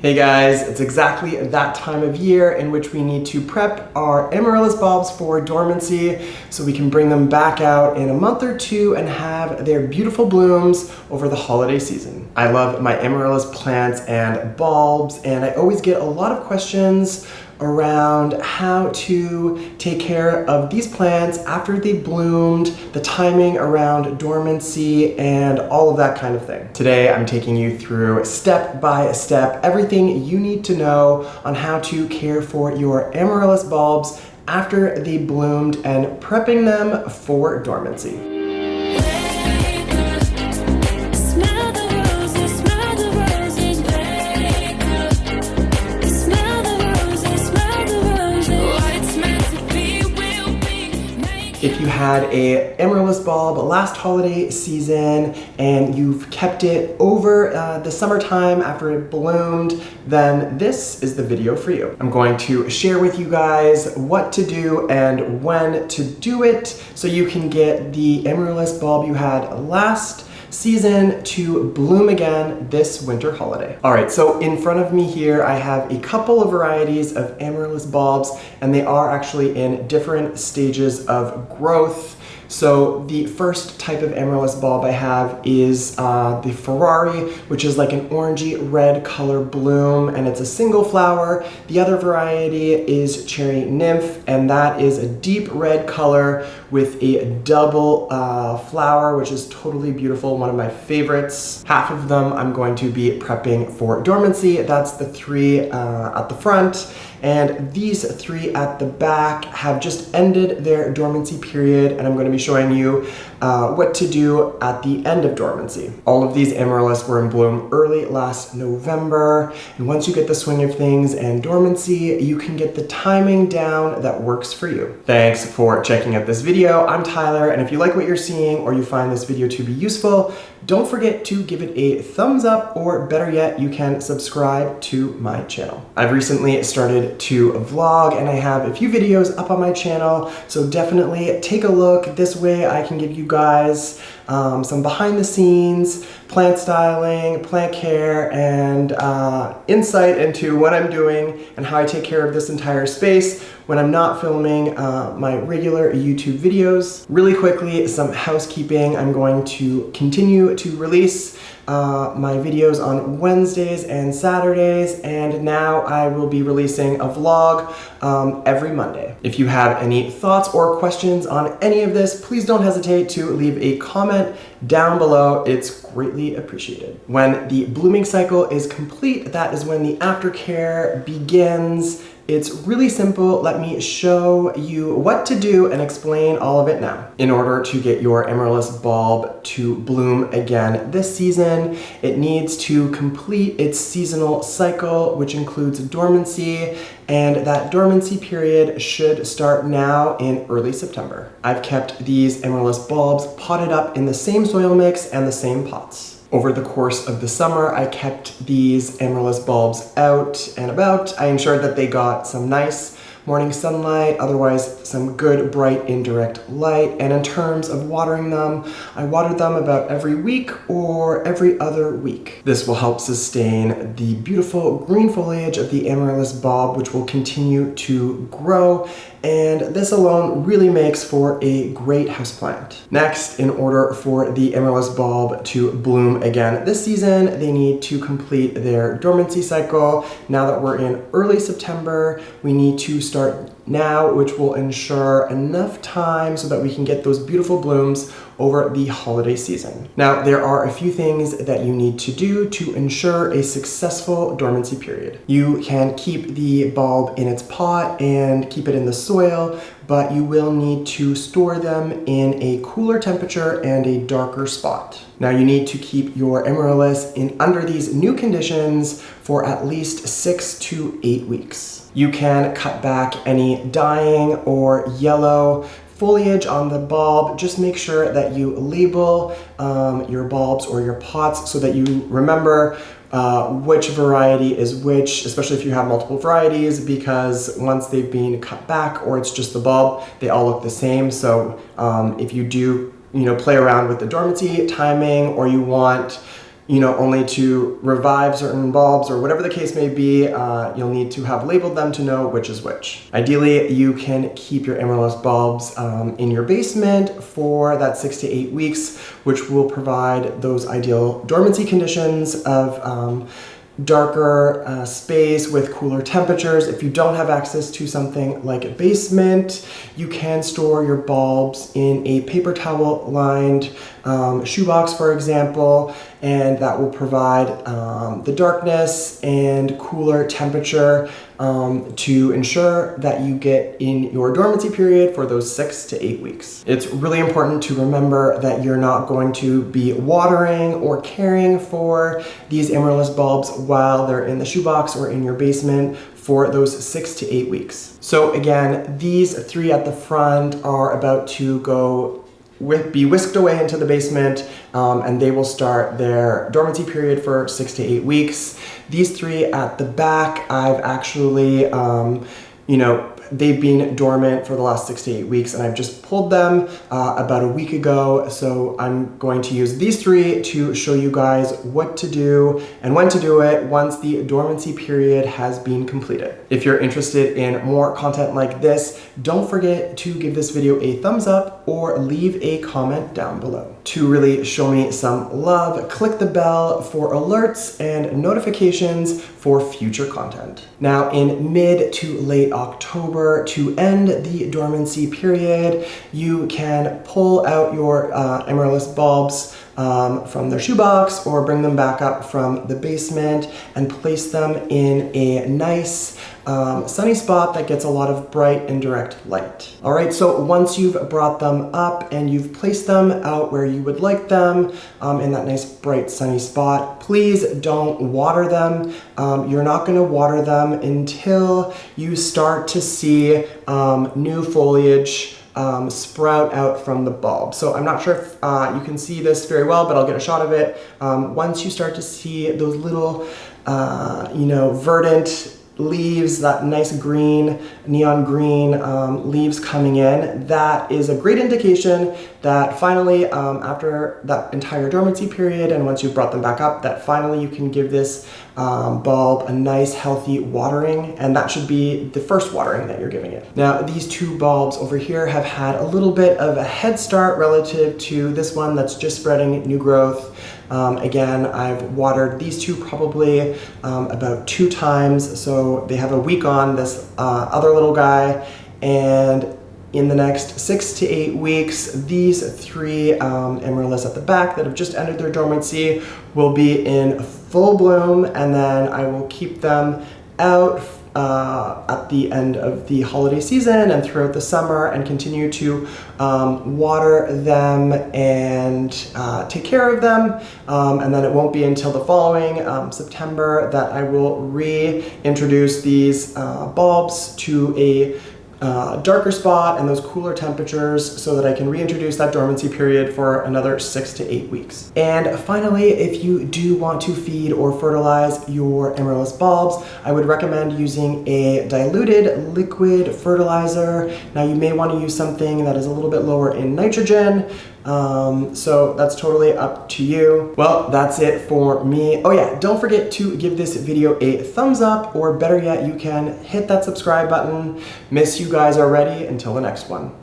Hey guys, it's exactly that time of year in which we need to prep our Amaryllis bulbs for dormancy so we can bring them back out in a month or two and have their beautiful blooms over the holiday season. I love my Amaryllis plants and bulbs, and I always get a lot of questions around how to take care of these plants after they bloomed, the timing around dormancy, and all of that kind of thing. Today, I'm taking you through step by step everything you need to know on how to care for your Amaryllis bulbs after they bloomed and prepping them for dormancy. If you had a Amaryllis bulb last holiday season and you've kept it over the summertime after it bloomed, then this is the video for you. I'm going to share with you guys what to do and when to do it so you can get the Amaryllis bulb you had last season to bloom again this winter holiday. All right, so in front of me here, I have a couple of varieties of Amaryllis bulbs, and they are actually in different stages of growth. So the first type of Amaryllis bulb I have is the Ferrari, which is like an orangey red color bloom, and it's a single flower. The other variety is Cherry Nymph, and that is a deep red color with a double flower, which is totally beautiful, one of my favorites. Half of them I'm going to be prepping for dormancy. That's the three at the front. And these three at the back have just ended their dormancy period, and I'm going to be showing you what to do at the end of dormancy. All of these Amaryllis were in bloom early last November, and once you get the swing of things and dormancy, you can get the timing down that works for you. Thanks for checking out this video. I'm Tyler, and if you like what you're seeing or you find this video to be useful, don't forget to give it a thumbs up, or better yet, you can subscribe to my channel. I've recently started to vlog, and I have a few videos up on my channel, so definitely take a look. This way I can give you guys some behind the scenes, plant styling, plant care, and insight into what I'm doing and how I take care of this entire space when I'm not filming my regular YouTube videos. Really quickly, some housekeeping. I'm going to continue to release my videos on Wednesdays and Saturdays, and now I will be releasing a vlog every Monday. If you have any thoughts or questions on any of this, please don't hesitate to leave a comment down below. It's greatly appreciated. When the blooming cycle is complete, that is when the aftercare begins. It's really simple. Let me show you what to do and explain all of it now. In order to get your Amaryllis bulb to bloom again this season, it needs to complete its seasonal cycle, which includes dormancy, and that dormancy period should start now in early September. I've kept these Amaryllis bulbs potted up in the same soil mix and the same pots. Over the course of the summer, I kept these Amaryllis bulbs out and about. I ensured that they got some nice morning sunlight, otherwise some good bright indirect light. And in terms of watering them, I watered them about every week or every other week. This will help sustain the beautiful green foliage of the Amaryllis bulb, which will continue to grow, and this alone really makes for a great houseplant. Next, in order for the Amaryllis bulb to bloom again this season, they need to complete their dormancy cycle. Now that we're in early September, we need to start now, which will ensure enough time so that we can get those beautiful blooms over the holiday season. Now, there are a few things that you need to do to ensure a successful dormancy period. You can keep the bulb in its pot and keep it in the soil, but you will need to store them in a cooler temperature and a darker spot. Now, you need to keep your Amaryllis under these new conditions for at least 6 to 8 weeks. You can cut back any dying or yellow foliage on the bulb. Just make sure that you label your bulbs or your pots so that you remember which variety is which, especially if you have multiple varieties, because once they've been cut back or it's just the bulb, they all look the same. So if you do play around with the dormancy timing, or you want only to revive certain bulbs or whatever the case may be, you'll need to have labeled them to know which is which. Ideally, you can keep your Amaryllis bulbs in your basement for that 6 to 8 weeks, which will provide those ideal dormancy conditions of darker space with cooler temperatures. If you don't have access to something like a basement, you can store your bulbs in a paper towel lined shoebox, for example, and that will provide the darkness and cooler temperature to ensure that you get in your dormancy period for those 6 to 8 weeks. It's really important to remember that you're not going to be watering or caring for these Amaryllis bulbs while they're in the shoebox or in your basement for those 6 to 8 weeks. So again, these 3 at the front are about to be whisked away into the basement, and they will start their dormancy period for 6 to 8 weeks. These 3 at the back, I've actually, they've been dormant for the last 6 to 8 weeks, and I've just pulled them about a week ago. So I'm going to use these 3 to show you guys what to do and when to do it once the dormancy period has been completed. If you're interested in more content like this, don't forget to give this video a thumbs up or leave a comment down below. To really show me some love, click the bell for alerts and notifications for future content. Now, in mid to late October, to end the dormancy period, you can pull out your Amaryllis bulbs from their shoebox or bring them back up from the basement and place them in a nice sunny spot that gets a lot of bright and direct light. All right, so once you've brought them up and you've placed them out where you would like them in that nice bright sunny spot, please don't water them. You're not going to water them until you start to see new foliage sprout out from the bulb. So I'm not sure if you can see this very well, but I'll get a shot of it. Once you start to see those little, verdant leaves, that nice green, neon green leaves coming in, that is a great indication that finally, after that entire dormancy period, and once you've brought them back up, that finally you can give this bulb a nice healthy watering, and that should be the first watering that you're giving it. Now, these 2 bulbs over here have had a little bit of a head start relative to this one that's just spreading new growth. Again, I've watered these 2 probably about 2 times, so they have a week on this other little guy, and in the next 6 to 8 weeks, these 3 Amaryllis at the back that have just entered their dormancy will be in full bloom, and then I will keep them out at the end of the holiday season and throughout the summer, and continue to water them and take care of them, and then it won't be until the following September that I will reintroduce these bulbs to a darker spot and those cooler temperatures so that I can reintroduce that dormancy period for another 6 to 8 weeks. And finally, if you do want to feed or fertilize your Amaryllis bulbs, I would recommend using a diluted liquid fertilizer. Now, you may want to use something that is a little bit lower in nitrogen, so that's totally up to you. Well, that's it for me. Oh yeah, don't forget to give this video a thumbs up, or better yet, you can hit that subscribe button. Miss you guys already. Until the next one.